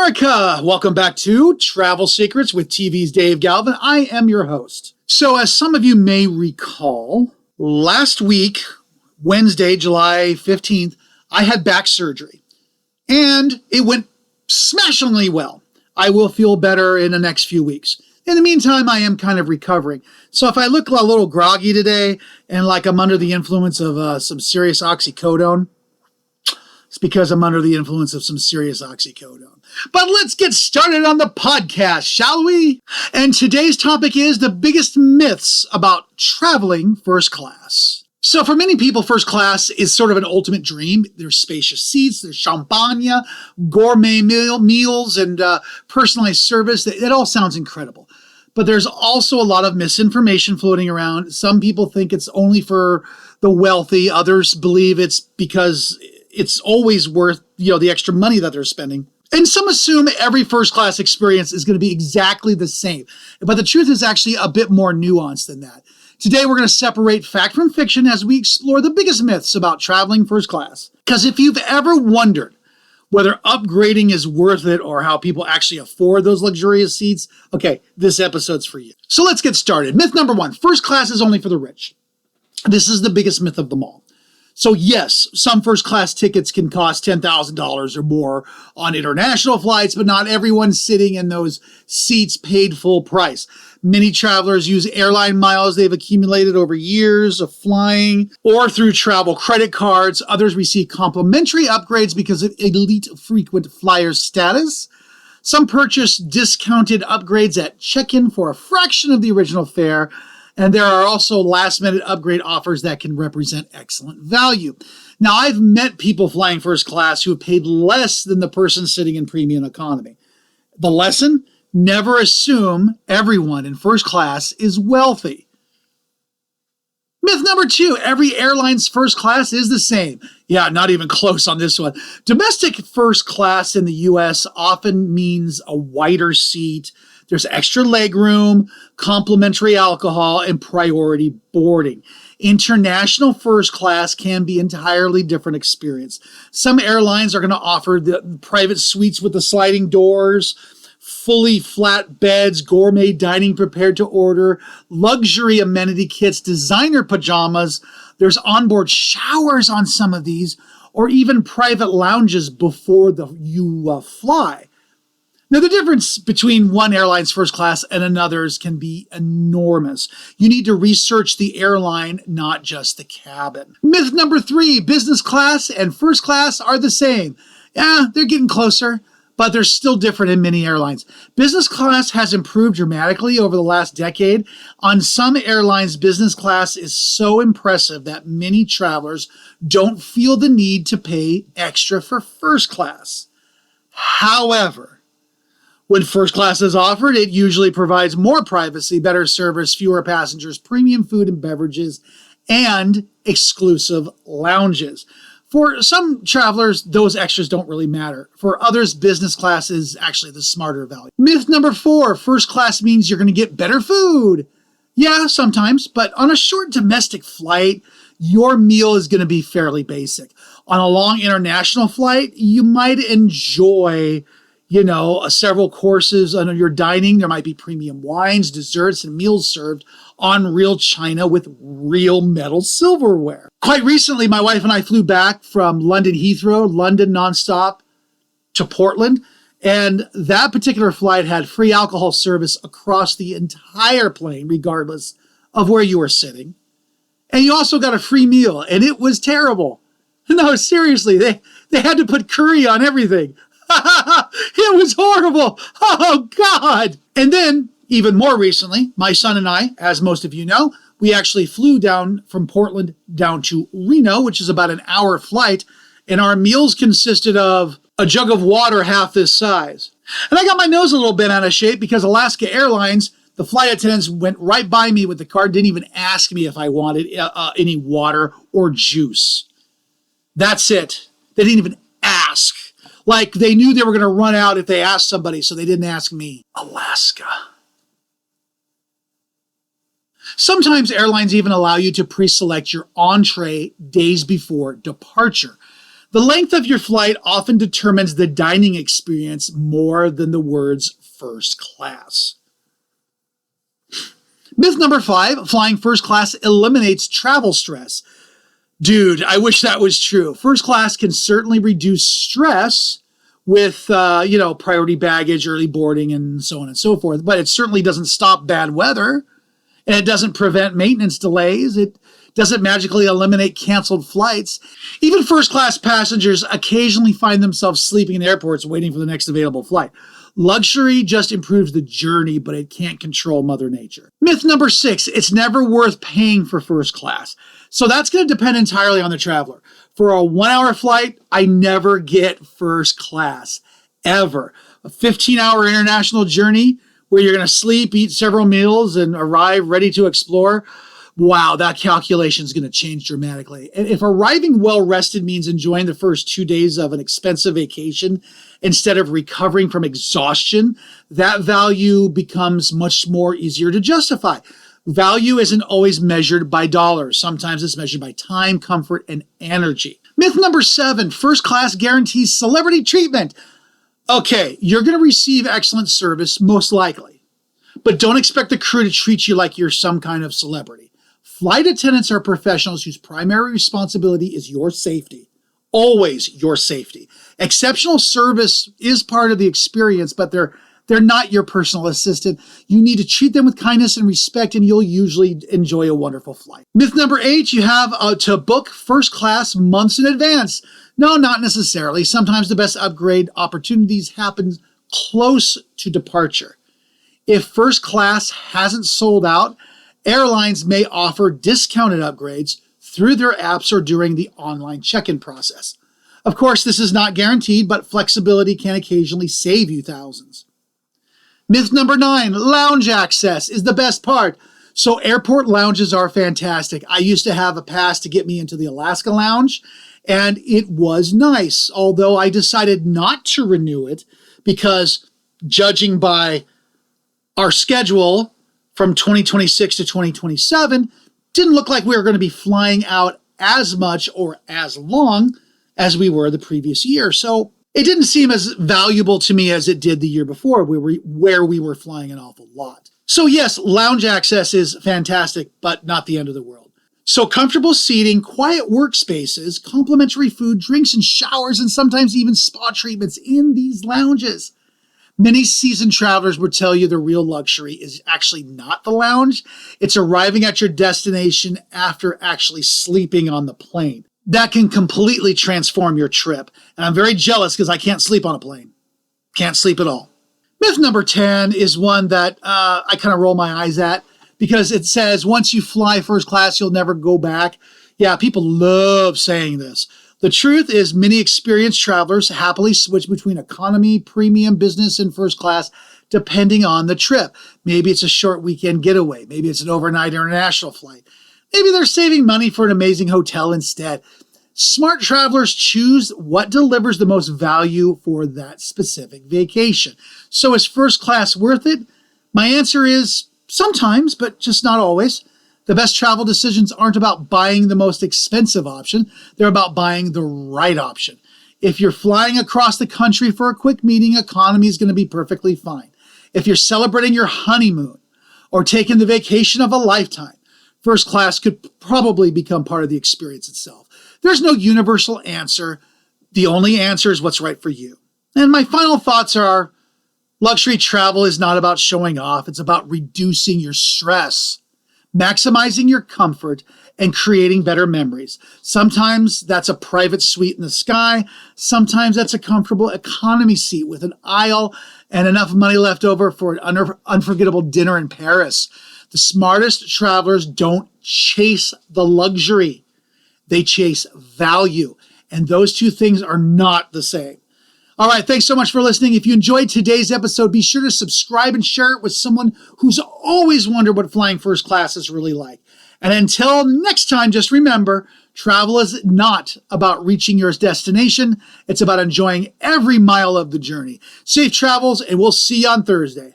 America! Welcome back to Travel Secrets with TV's Dave Galvan. I am your host. So as some of you may recall, last week, Wednesday, July 15th, I had back surgery and it went smashingly well. I will feel better in the next few weeks. In the meantime, I am kind of recovering. So if I look a little groggy today and like I'm under the influence of some serious oxycodone, it's because I'm under the influence of some serious oxycodone. But let's get started on the podcast, shall we? And today's topic is the biggest myths about traveling first class. So for many people, first class is sort of an ultimate dream. There's spacious seats, there's champagne, gourmet meals, and personalized service. It all sounds incredible. But there's also a lot of misinformation floating around. Some people think it's only for the wealthy. Others believe it's because it's always worth, the extra money that they're spending. And some assume every first class experience is going to be exactly the same. But the truth is actually a bit more nuanced than that. Today, we're going to separate fact from fiction as we explore the biggest myths about traveling first class. Because if you've ever wondered whether upgrading is worth it or how people actually afford those luxurious seats, okay, this episode's for you. So let's get started. Myth number one, first class is only for the rich. This is the biggest myth of them all. So yes, some first class tickets can cost $10,000 or more on international flights, but not everyone sitting in those seats paid full price. Many travelers use airline miles they've accumulated over years of flying or through travel credit cards. Others receive complimentary upgrades because of elite frequent flyer status. Some purchase discounted upgrades at check-in for a fraction of the original fare. And there are also last-minute upgrade offers that can represent excellent value. Now, I've met people flying first class who have paid less than the person sitting in premium economy. The lesson? Never assume everyone in first class is wealthy. Myth number two, every airline's first class is the same. Yeah, not even close on this one. Domestic first class in the U.S. often means a wider seat. There's extra legroom, complimentary alcohol, and priority boarding. International first class can be an entirely different experience. Some airlines are going to offer the private suites with the sliding doors, fully flat beds, gourmet dining prepared to order, luxury amenity kits, designer pajamas. There's onboard showers on some of these, or even private lounges before you fly. Now, the difference between one airline's first class and another's can be enormous. You need to research the airline, not just the cabin. Myth number three, business class and first class are the same. Yeah, they're getting closer, but they're still different in many airlines. Business class has improved dramatically over the last decade. On some airlines, business class is so impressive that many travelers don't feel the need to pay extra for first class. However, when first class is offered, it usually provides more privacy, better service, fewer passengers, premium food and beverages, and exclusive lounges. For some travelers, those extras don't really matter. For others, business class is actually the smarter value. Myth number four, first class means you're going to get better food. Yeah, sometimes, but on a short domestic flight, your meal is going to be fairly basic. On a long international flight, you might enjoy several courses on your dining. There might be premium wines, desserts, and meals served on real china with real metal silverware. Quite recently, my wife and I flew back from London Heathrow, London nonstop to Portland, and that particular flight had free alcohol service across the entire plane, regardless of where you were sitting. And you also got a free meal, and it was terrible. No, seriously, they had to put curry on everything. It was horrible. Oh, God. And then, even more recently, my son and I, as most of you know, we actually flew down from Portland down to Reno, which is about an hour flight, and our meals consisted of a jug of water half this size. And I got my nose a little bit out of shape because Alaska Airlines, the flight attendants went right by me with the card, didn't even ask me if I wanted any water or juice. That's it. They didn't even ask. Like they knew they were going to run out if they asked somebody, so they didn't ask me. Alaska. Sometimes airlines even allow you to pre-select your entree days before departure. The length of your flight often determines the dining experience more than the words first class. Myth number 5, flying first class eliminates travel stress. Dude, I wish that was true. First class can certainly reduce stress with, priority baggage, early boarding, and so on and so forth. But it certainly doesn't stop bad weather, and it doesn't prevent maintenance delays. It doesn't magically eliminate canceled flights. Even first-class passengers occasionally find themselves sleeping in airports waiting for the next available flight. Luxury just improves the journey, but it can't control Mother Nature. Myth number 6, it's never worth paying for first class. So that's going to depend entirely on the traveler. For a 1-hour flight, I never get first class, ever. A 15-hour international journey where you're going to sleep, eat several meals, and arrive ready to explore, wow, that calculation is going to change dramatically. And if arriving well-rested means enjoying the first 2 days of an expensive vacation instead of recovering from exhaustion, that value becomes much more easier to justify. Value isn't always measured by dollars. Sometimes it's measured by time, comfort, and energy. Myth number 7, first class guarantees celebrity treatment. Okay, you're going to receive excellent service, most likely, but don't expect the crew to treat you like you're some kind of celebrity. Flight attendants are professionals whose primary responsibility is your safety. Always your safety. Exceptional service is part of the experience, but they're not your personal assistant. You need to treat them with kindness and respect, and you'll usually enjoy a wonderful flight. Myth number 8, you have to book first class months in advance. No, not necessarily. Sometimes the best upgrade opportunities happen close to departure. If first class hasn't sold out, airlines may offer discounted upgrades through their apps or during the online check-in process. Of course, this is not guaranteed, but flexibility can occasionally save you thousands. Myth number 9, lounge access is the best part. So airport lounges are fantastic. I used to have a pass to get me into the Alaska lounge, and it was nice, although I decided not to renew it because, judging by our schedule from 2026 to 2027, didn't look like we were going to be flying out as much or as long as we were the previous year. So it didn't seem as valuable to me as it did the year before, where we were flying an awful lot. So yes, lounge access is fantastic, but not the end of the world. So comfortable seating, quiet workspaces, complimentary food, drinks and showers, and sometimes even spa treatments in these lounges. Many seasoned travelers would tell you the real luxury is actually not the lounge. It's arriving at your destination after actually sleeping on the plane. That can completely transform your trip. And I'm very jealous because I can't sleep on a plane. Can't sleep at all. Myth number 10 is one that I kind of roll my eyes at because it says once you fly first class, you'll never go back. Yeah, people love saying this. The truth is many experienced travelers happily switch between economy, premium, business, and first class depending on the trip. Maybe it's a short weekend getaway. Maybe it's an overnight international flight. Maybe they're saving money for an amazing hotel instead. Smart travelers choose what delivers the most value for that specific vacation. So is first class worth it? My answer is sometimes, but just not always. The best travel decisions aren't about buying the most expensive option. They're about buying the right option. If you're flying across the country for a quick meeting, economy is going to be perfectly fine. If you're celebrating your honeymoon or taking the vacation of a lifetime, first class could probably become part of the experience itself. There's no universal answer. The only answer is what's right for you. And my final thoughts are, luxury travel is not about showing off. It's about reducing your stress, maximizing your comfort, and creating better memories. Sometimes that's a private suite in the sky. Sometimes that's a comfortable economy seat with an aisle and enough money left over for an unforgettable dinner in Paris. The smartest travelers don't chase the luxury. They chase value. And those two things are not the same. All right, thanks so much for listening. If you enjoyed today's episode, be sure to subscribe and share it with someone who's always wondered what flying first class is really like. And until next time, just remember, travel is not about reaching your destination. It's about enjoying every mile of the journey. Safe travels, and we'll see you on Thursday.